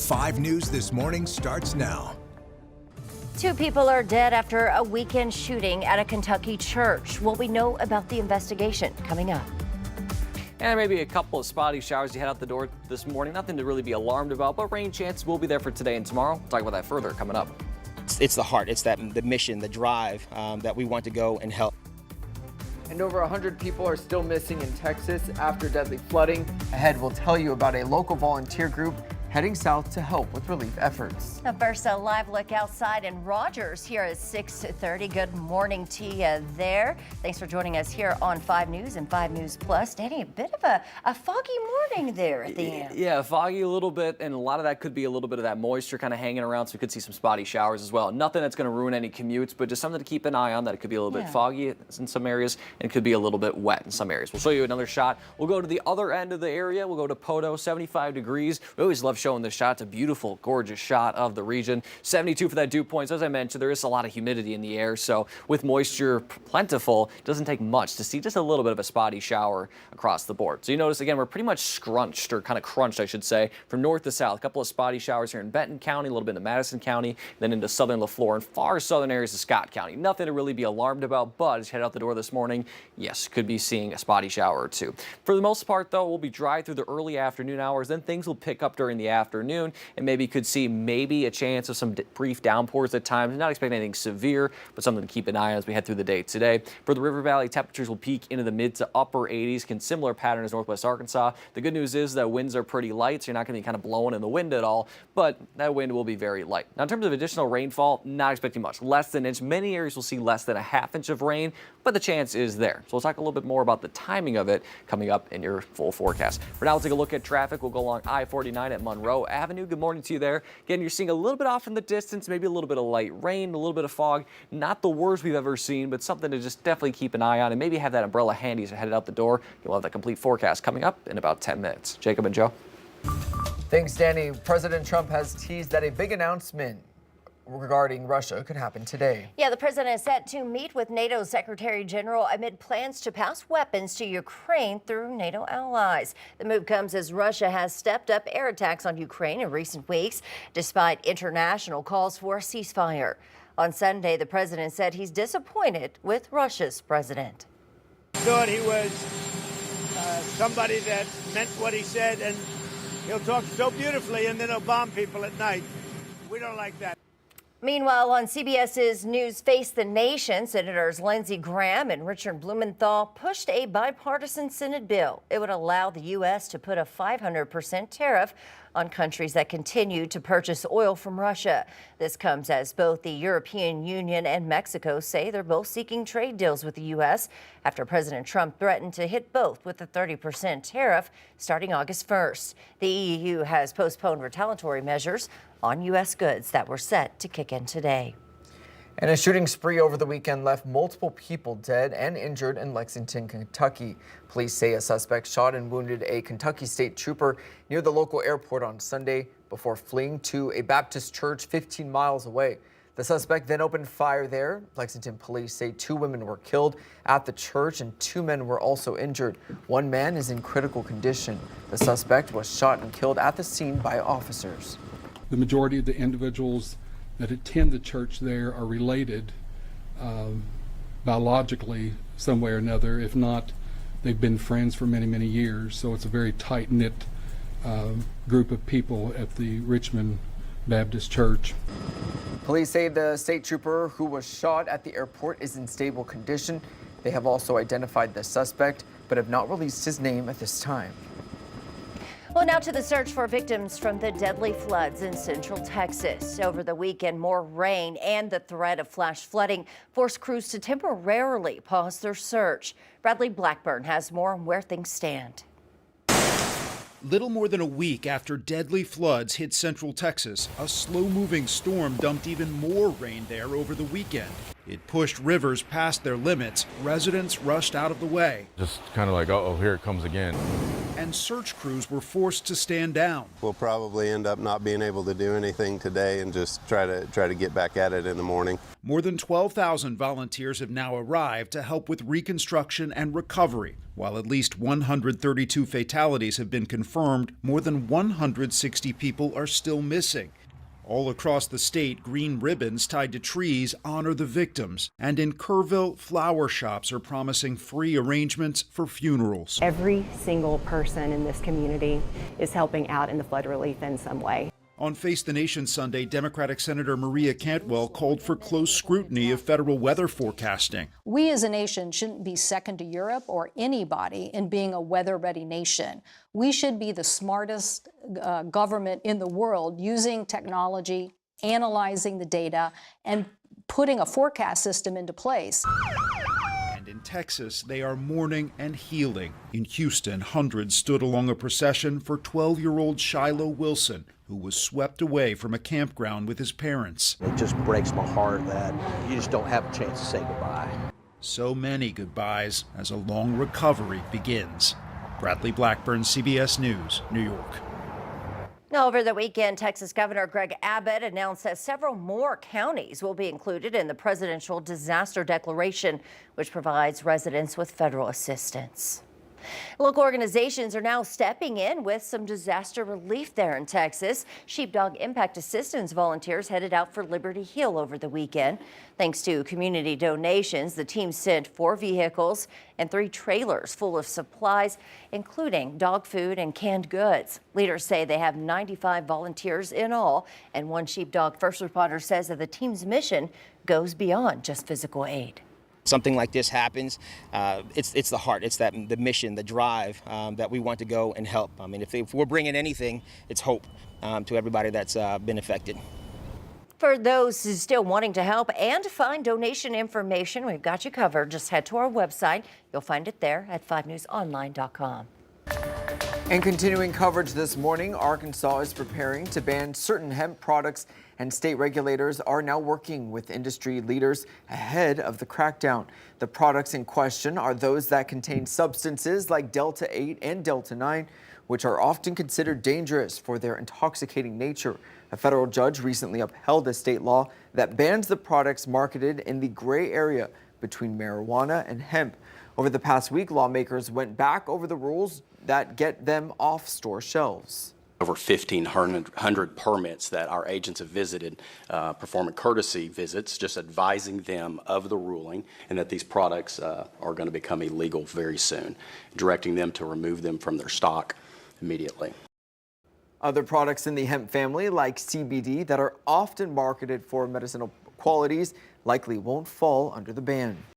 5 News This Morning starts now. 2 people are dead after a weekend shooting at a Kentucky church. What we know about the investigation coming up. And maybe a couple of spotty showers as you head out the door this morning. Nothing to really be alarmed about, but rain chances will be there for today and tomorrow. We'll talk about that further coming up. It's the heart, it's the mission, the drive that we want to go and help. And over 100 people are still missing in Texas after deadly flooding. Ahead, we'll tell you about a local volunteer group heading south to help with relief efforts. Now first, a live look outside in Rogers here at 6:30. Good morning to you there. Thanks for joining us here on 5 News and 5 News Plus. Danny, a bit of a foggy morning there at the end. Yeah, foggy a little bit, and a lot of that could be a little bit of that moisture kind of hanging around, so we could see some spotty showers as well. Nothing that's going to ruin any commutes, but just something to keep an eye on, that it could be a little bit foggy in some areas and could be a little bit wet in some areas. We'll show you another shot. We'll go to the other end of the area. We'll go to Poto, 75 degrees. We always love showing this shot. It's a beautiful, gorgeous shot of the region. 72 for that dew point. So as I mentioned, there is a lot of humidity in the air, so with moisture plentiful, it doesn't take much to see just a little bit of a spotty shower across the board. So you notice, again, we're pretty much scrunched, or kind of crunched, I should say, from north to south. A couple of spotty showers here in Benton County, a little bit in Madison County, then into southern LaFleur and far southern areas of Scott County. Nothing to really be alarmed about, but as you head out the door this morning, yes, could be seeing a spotty shower or two. For the most part, though, we'll be dry through the early afternoon hours. Then things will pick up during the afternoon, and maybe could see maybe a chance of some brief downpours at times. Not expecting anything severe, but something to keep an eye on as we head through the day today. For the River Valley, temperatures will peak into the mid to upper 80s, similar pattern as northwest Arkansas. The good news is that winds are pretty light, so you're not going to be kind of blowing in the wind at all, but that wind will be very light. Now, in terms of additional rainfall, not expecting much. Less than an inch. Many areas will see less than a half inch of rain, but the chance is there. So we'll talk a little bit more about the timing of it coming up in your full forecast. For now, we'll take a look at traffic. We'll go along I-49 at Monroe Avenue. Good morning to you there. Again, you're seeing a little bit off in the distance, maybe a little bit of light rain, a little bit of fog. Not the worst we've ever seen, but something to just definitely keep an eye on, and maybe have that umbrella handy as you're headed out the door. You'll have the complete forecast coming up in about 10 minutes. Jacob and Joe. Thanks, Danny. President Trump has teased that a big announcement regarding Russia could happen today. Yeah, the president is set to meet with NATO Secretary General amid plans to pass weapons to Ukraine through NATO allies. The move comes as Russia has stepped up air attacks on Ukraine in recent weeks, despite international calls for a ceasefire. On Sunday, the president said he's disappointed with Russia's president. Thought he was somebody that meant what he said, and he'll talk so beautifully and then he'll bomb people at night. We don't like that. Meanwhile, on CBS's News Face the Nation, Senators Lindsey Graham and Richard Blumenthal pushed a bipartisan Senate bill. It would allow the U.S. to put a 500% tariff on countries that continue to purchase oil from Russia. This comes as both the European Union and Mexico say they're both seeking trade deals with the U.S. after President Trump threatened to hit both with a 30% tariff starting August 1st. The EU has postponed retaliatory measures on U.S. goods that were set to kick in today. And a shooting spree over the weekend left multiple people dead and injured in Lexington, Kentucky. Police say a suspect shot and wounded a Kentucky state trooper near the local airport on Sunday before fleeing to a Baptist church 15 miles away. The suspect then opened fire there. Lexington police say 2 women were killed at the church and 2 men were also injured. 1 man is in critical condition. The suspect was shot and killed at the scene by officers. The majority of the individuals that attend the church there are related biologically some way or another. If not, they've been friends for many, many years. So it's a very tight-knit group of people at the Richmond Baptist Church. Police say the state trooper who was shot at the airport is in stable condition. They have also identified the suspect, but have not released his name at this time. Well, now to the search for victims from the deadly floods in central Texas. Over the weekend, more rain and the threat of flash flooding forced crews to temporarily pause their search. Bradley Blackburn has more on where things stand. Little more than a week after deadly floods hit central Texas, a slow-moving storm dumped even more rain there over the weekend. It pushed rivers past their limits. Residents rushed out of the way. Just kind of like, uh-oh, here it comes again. and search crews were forced to stand down. We'll probably end up not being able to do anything today and just try to get back at it in the morning. More than 12,000 volunteers have now arrived to help with reconstruction and recovery. While at least 132 fatalities have been confirmed, more than 160 people are still missing. All across the state, green ribbons tied to trees honor the victims. And in Kerrville, flower shops are promising free arrangements for funerals. Every single person in this community is helping out in the flood relief in some way. On Face the Nation Sunday, Democratic Senator Maria Cantwell called for close scrutiny of federal weather forecasting. We as a nation shouldn't be second to Europe or anybody in being a weather-ready nation. We should be the smartest government in the world, using technology, analyzing the data, and putting a forecast system into place. In Texas, they are mourning and healing. In Houston, hundreds stood along a procession for 12-year-old Shiloh Wilson, who was swept away from a campground with his parents. It just breaks my heart that you just don't have a chance to say goodbye. So many goodbyes as a long recovery begins. Bradley Blackburn, CBS News, New York. Now, over the weekend, Texas Governor Greg Abbott announced that several more counties will be included in the presidential disaster declaration, which provides residents with federal assistance. Local organizations are now stepping in with some disaster relief there in Texas. Sheepdog Impact Assistance volunteers headed out for Liberty Hill over the weekend. Thanks to community donations, the team sent 4 vehicles and 3 trailers full of supplies, including dog food and canned goods. Leaders say they have 95 volunteers in all, and one sheepdog first responder says that the team's mission goes beyond just physical aid. Something like this happens, it's the heart, it's the mission, the drive that we want to go and help. I mean, if we're bringing anything, it's hope to everybody that's been affected. For those who still wanting to help and find donation information, we've got you covered. Just head to our website. You'll find it there at 5newsonline.com. And continuing coverage this morning, Arkansas is preparing to ban certain hemp products, and state regulators are now working with industry leaders ahead of the crackdown. The products in question are those that contain substances like Delta 8 and Delta 9, which are often considered dangerous for their intoxicating nature. A federal judge recently upheld a state law that bans the products marketed in the gray area between marijuana and hemp. Over the past week, lawmakers went back over the rules that get them off store shelves. Over 1,500 permits that our agents have visited, performing courtesy visits, just advising them of the ruling and that these products are going to become illegal very soon, directing them to remove them from their stock immediately. Other products in the hemp family, like CBD, that are often marketed for medicinal qualities, likely won't fall under the ban.